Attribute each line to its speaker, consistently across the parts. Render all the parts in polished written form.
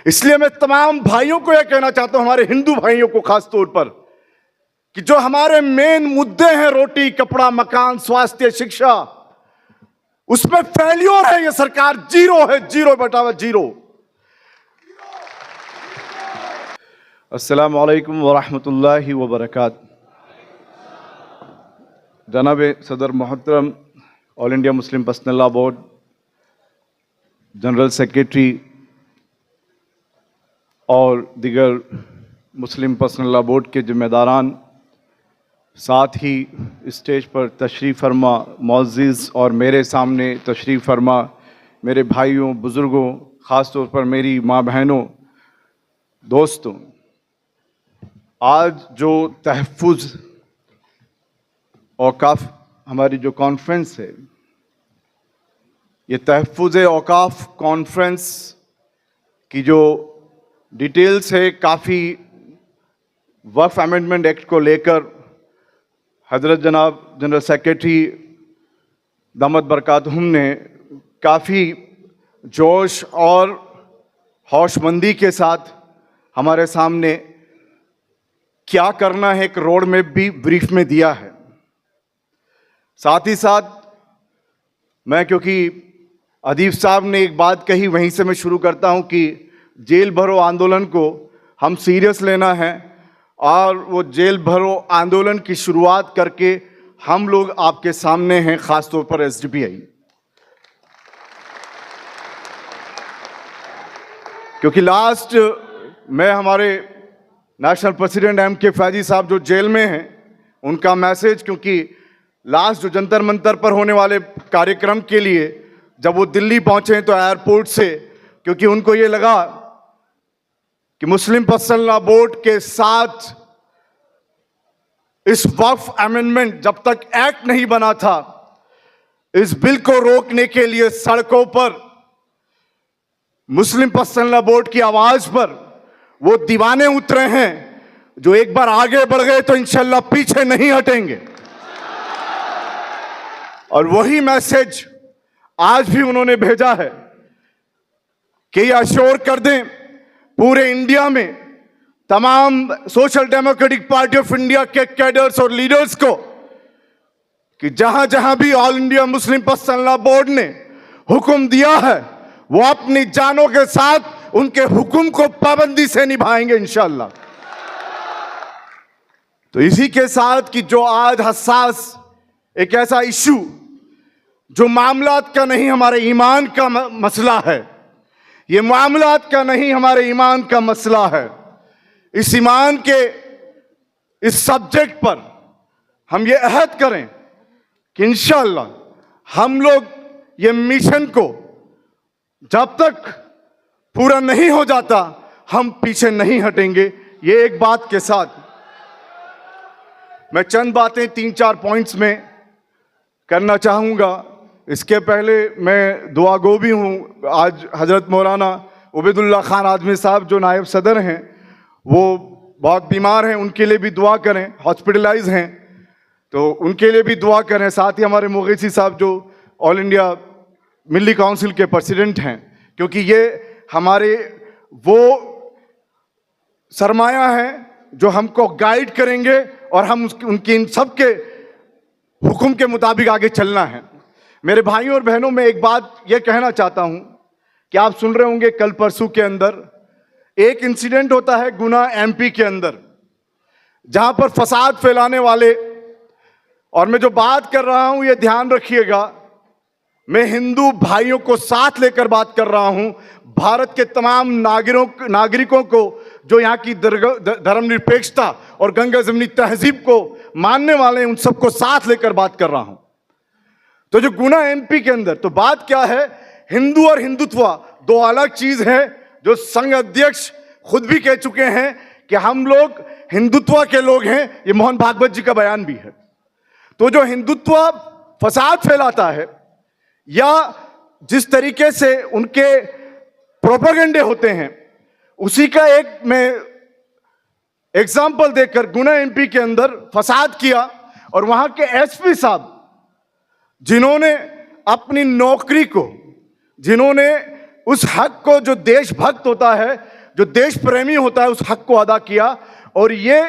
Speaker 1: इसलिए मैं तमाम भाइयों को यह कहना चाहता हूं, हमारे हिंदू भाइयों को खास तौर पर, कि जो हमारे मेन मुद्दे हैं, रोटी, कपड़ा, मकान, स्वास्थ्य, शिक्षा, उसमें फेल्योर है ये सरकार, जीरो है, 0/0। अस्सलामु अलैकुम वरहमतुल्लाहि वबरकातुहू। जनाब सदर मोहतरम, all India Muslim personal law board, general secretary और दीगर मुस्लिम पर्सनल लॉ बोर्ड के जिम्मेदारान, साथ ही स्टेज पर तशरीफ़ फरमा मुअज़्ज़िज़ और मेरे सामने तशरीफ़ फरमा मेरे भाइयों, बुज़ुर्गों, ख़ास तौर पर मेरी माँ बहनों, दोस्तों, आज जो तहफ़्फ़ुज़ औक़ाफ़ हमारी जो कॉन्फ्रेंस है, ये तहफ़्फ़ुज़ औक़ाफ़ कॉन्फ्रेंस की जो डिटेल्स है, काफ़ी वक्फ़ अमेंडमेंट एक्ट को लेकर हज़रत जनाब जनरल सेक्रेटरी दामद बरकातहुम ने काफ़ी जोश और हौशमंदी के साथ हमारे सामने क्या करना है एक रोड मैप भी ब्रीफ में दिया है। साथ ही साथ मैं, क्योंकि अदीब साहब ने एक बात कही, वहीं से मैं शुरू करता हूं कि जेल भरो आंदोलन को हम सीरियस लेना है और वो जेल भरो आंदोलन की शुरुआत करके हम लोग आपके सामने हैं, ख़ास तौर पर एसडीपीआई, क्योंकि लास्ट मैं हमारे नेशनल प्रेसिडेंट एम.के. फैजी साहब जो जेल में हैं, उनका मैसेज, क्योंकि लास्ट जो जंतर मंतर पर होने वाले कार्यक्रम के लिए जब वो दिल्ली पहुंचे तो एयरपोर्ट से, क्योंकि उनको ये लगा कि मुस्लिम पर्सनल लॉ बोर्ड के साथ इस वक्फ अमेंडमेंट जब तक एक्ट नहीं बना था, इस बिल को रोकने के लिए सड़कों पर मुस्लिम पर्सनल लॉ बोर्ड की आवाज पर वो दीवाने उतरे हैं, जो एक बार आगे बढ़ गए तो इंशाल्लाह पीछे नहीं हटेंगे। और वही मैसेज आज भी उन्होंने भेजा है कि ये अश्योर कर दें पूरे इंडिया में तमाम social democratic party of India के कैडर्स और लीडर्स को कि जहां जहां भी all India Muslim personal law board ने हुक्म दिया है, वो अपनी जानों के साथ उनके हुक्म को पाबंदी से निभाएंगे इंशाअल्लाह। तो इसी के साथ कि जो आज हसास एक ऐसा इशू जो मामलात का नहीं, हमारे ईमान का मसला है, ये मामलात का नहीं, हमारे ईमान का मसला है। इस ईमान के इस सब्जेक्ट पर हम ये अहद करें कि इंशाअल्लाह हम लोग ये मिशन को जब तक पूरा नहीं हो जाता हम पीछे नहीं हटेंगे। ये एक बात के साथ मैं चंद बातें 3-4 पॉइंट्स में करना चाहूँगा। इसके पहले मैं दुआ गो भी हूँ। आज हज़रत मौलाना उबैदुल्ला खान आज़मी साहब जो नायब सदर हैं, वो बहुत बीमार हैं, उनके लिए भी दुआ करें, हॉस्पिटलाइज हैं, तो उनके लिए भी दुआ करें। साथ ही हमारे मुगैसी साहब जो ऑल इंडिया मिली काउंसिल के प्रेसिडेंट हैं, क्योंकि ये हमारे वो सरमाया हैं जो हमको गाइड करेंगे और हम उनकी इन सब के हुक्म के मुताबिक आगे चलना है। मेरे भाइयों और बहनों, मैं एक बात ये कहना चाहता हूं कि आप सुन रहे होंगे कल परसों के अंदर एक इंसिडेंट होता है गुना एमपी के अंदर, जहां पर फसाद फैलाने वाले, और मैं जो बात कर रहा हूं ये ध्यान रखिएगा, मैं हिंदू भाइयों को साथ लेकर बात कर रहा हूं, भारत के तमाम नागरिकों को जो यहाँ की धर्मनिरपेक्षता और गंगा जमनी तहजीब को मानने वाले हैं, उन सबको साथ लेकर बात कर रहा हूं। तो जो गुना एमपी के अंदर, तो बात क्या है, हिंदू और हिंदुत्व दो अलग चीज है, जो संघ अध्यक्ष खुद भी कह चुके हैं कि हम लोग हिंदुत्व के लोग हैं। ये मोहन भागवत जी का बयान भी है। तो जो हिंदुत्व फसाद फैलाता है या जिस तरीके से उनके प्रोपेगेंडे होते हैं, उसी का एक मैं एग्जाम्पल देकर गुना एमपी के अंदर फसाद किया और वहां के एसपी साहब जिन्होंने अपनी नौकरी को, जिन्होंने उस हक को, जो देशभक्त होता है, जो देश प्रेमी होता है, उस हक को अदा किया और ये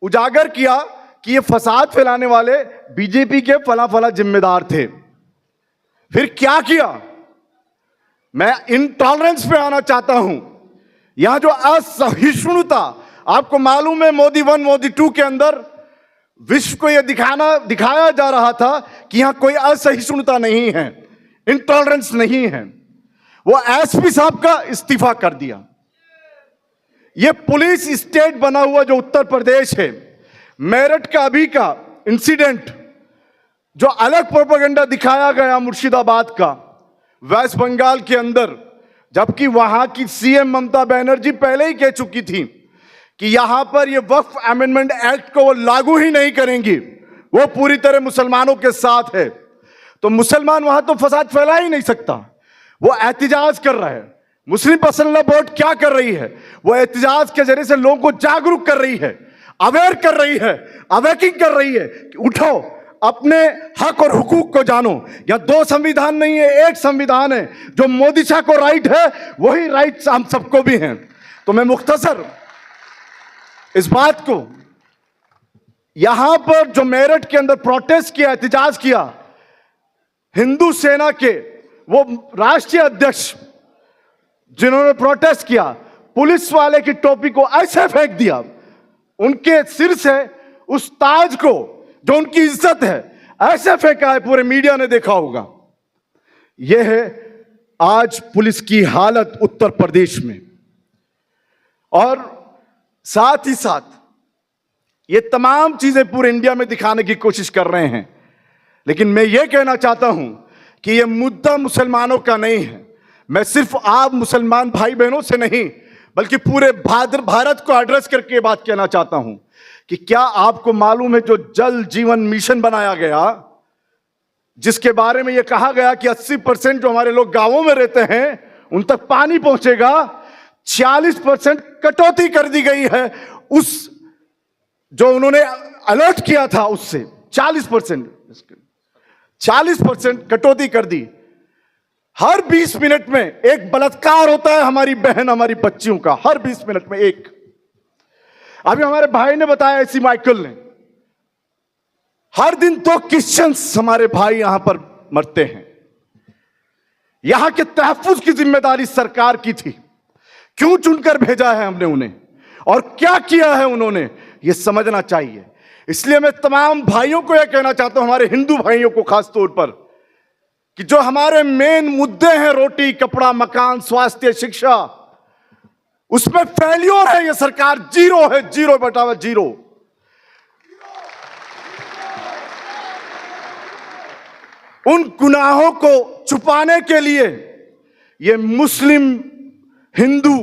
Speaker 1: उजागर किया कि ये फसाद फैलाने वाले बीजेपी के फला फला जिम्मेदार थे। फिर क्या किया? मैं इंटॉलरेंस पे आना चाहता हूं। यहां जो असहिष्णुता, आपको मालूम है मोदी 1 मोदी 2 के अंदर विश्व को यह दिखाया जा रहा था कि यहां कोई असहिष्णुता नहीं है, इंटॉलरेंस नहीं है। वो एसपी साहब का इस्तीफा कर दिया। ये पुलिस स्टेट बना हुआ जो उत्तर प्रदेश है, मेरठ का अभी का इंसिडेंट, जो अलग प्रोपेगेंडा दिखाया गया मुर्शिदाबाद का, वेस्ट बंगाल के अंदर, जबकि वहां की सीएम ममता बनर्जी पहले ही कह चुकी थी कि यहां पर ये वक्फ अमेंडमेंट एक्ट को वो लागू ही नहीं करेंगी, वो पूरी तरह मुसलमानों के साथ है। तो मुसलमान वहां तो फसाद फैला ही नहीं सकता। वो एहतिजाज कर रहा है। मुस्लिम पर्सनल लॉ बोर्ड क्या कर रही है? वो एहतिजाज के जरिए से लोगों को जागरूक कर रही है, अवेयर कर रही है, अवेकिंग कर रही है कि उठो, अपने हक और हुकूक को जानो। या 2 संविधान नहीं है, एक संविधान है। जो मोदी शाह को राइट है वही राइट हम सबको भी हैं। तो मैं मुख्तसर इस बात को, यहां पर जो मेरठ के अंदर प्रोटेस्ट किया, एहतिजाज किया, हिंदू सेना के वो राष्ट्रीय अध्यक्ष जिन्होंने प्रोटेस्ट किया, पुलिस वाले की टोपी को ऐसे फेंक दिया, उनके सिर से उस ताज को जो उनकी इज्जत है ऐसे फेंका है, पूरे मीडिया ने देखा होगा। यह है आज पुलिस की हालत उत्तर प्रदेश में। और साथ ही साथ ये तमाम चीजें पूरे इंडिया में दिखाने की कोशिश कर रहे हैं। लेकिन मैं ये कहना चाहता हूं कि ये मुद्दा मुसलमानों का नहीं है। मैं सिर्फ आप मुसलमान भाई बहनों से नहीं बल्कि पूरे भारत को एड्रेस करके ये बात कहना चाहता हूं कि क्या आपको मालूम है जो जल जीवन मिशन बनाया गया, जिसके बारे में यह कहा गया कि 80% जो हमारे लोग गांवों में रहते हैं उन तक पानी पहुंचेगा, 40% कटौती कर दी गई है उस जो उन्होंने अलर्ट किया था उससे 40% कटौती कर दी। हर 20 मिनट में एक बलात्कार होता है हमारी बहन, हमारी बच्चियों का, हर 20 मिनट में एक। अभी हमारे भाई ने बताया, ऐसी माइकल ने, हर दिन 2 क्रिश्चियंस हमारे भाई यहां पर मरते हैं। यहां के तहफ्फुज की जिम्मेदारी सरकार की थी। क्यों चुनकर भेजा है हमने उन्हें और क्या किया है उन्होंने, यह समझना चाहिए। इसलिए मैं तमाम भाइयों को यह कहना चाहता हूं, हमारे हिंदू भाइयों को खास तौर पर, कि जो हमारे मेन मुद्दे हैं, रोटी कपड़ा मकान स्वास्थ्य शिक्षा, उसमें फेल्योर है ये सरकार, 0 है, 0/0। उन गुनाहों को छुपाने के लिए ये मुस्लिम हिंदू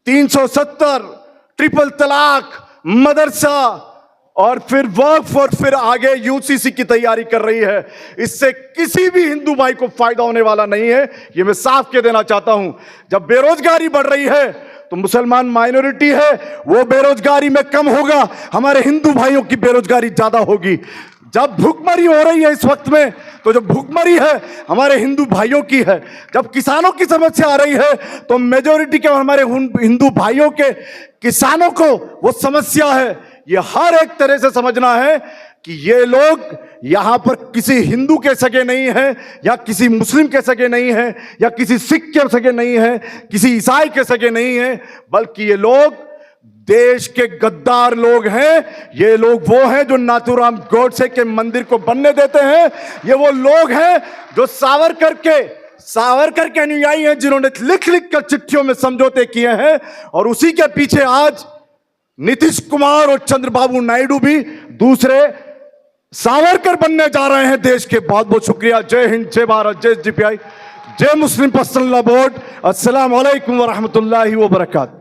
Speaker 1: 370 ट्रिपल तलाक, मदरसा और फिर वक्फ और फिर आगे यूसीसी की तैयारी कर रही है। इससे किसी भी हिंदू भाई को फायदा होने वाला नहीं है, ये मैं साफ कह देना चाहता हूं। जब बेरोजगारी बढ़ रही है तो मुसलमान माइनॉरिटी है, वो बेरोजगारी में कम होगा, हमारे हिंदू भाइयों की बेरोजगारी ज्यादा होगी। जब भूखमरी हो रही है इस वक्त में, तो जो भूखमरी है हमारे हिंदू भाइयों की है। जब किसानों की समस्या आ रही है तो मेजॉरिटी के हमारे हिंदू भाइयों के किसानों को वो समस्या है। ये हर एक तरह से समझना है कि ये लोग यहां पर किसी हिंदू के सगे नहीं है, या किसी मुस्लिम के सगे नहीं है, या किसी सिख के सगे नहीं है, किसी ईसाई के सगे नहीं है, बल्कि ये लोग देश के गद्दार लोग हैं। ये लोग वो हैं जो नाथूराम गोडसे के मंदिर को बनने देते हैं। ये वो लोग हैं जो सावरकर के अनुयायी हैं, जिन्होंने लिख लिख कर चिट्ठियों में समझौते किए हैं। और उसी के पीछे आज नीतीश कुमार और चंद्रबाबू नायडू भी दूसरे सावरकर बनने जा रहे हैं देश के। बहुत बहुत शुक्रिया। जय हिंद, जय भारत, जय जीपीआई, जय मुस्लिम पर्सनल लॉ बोर्ड। अस्सलाम वालेकुम व रहमतुल्लाहि व बरकातहू।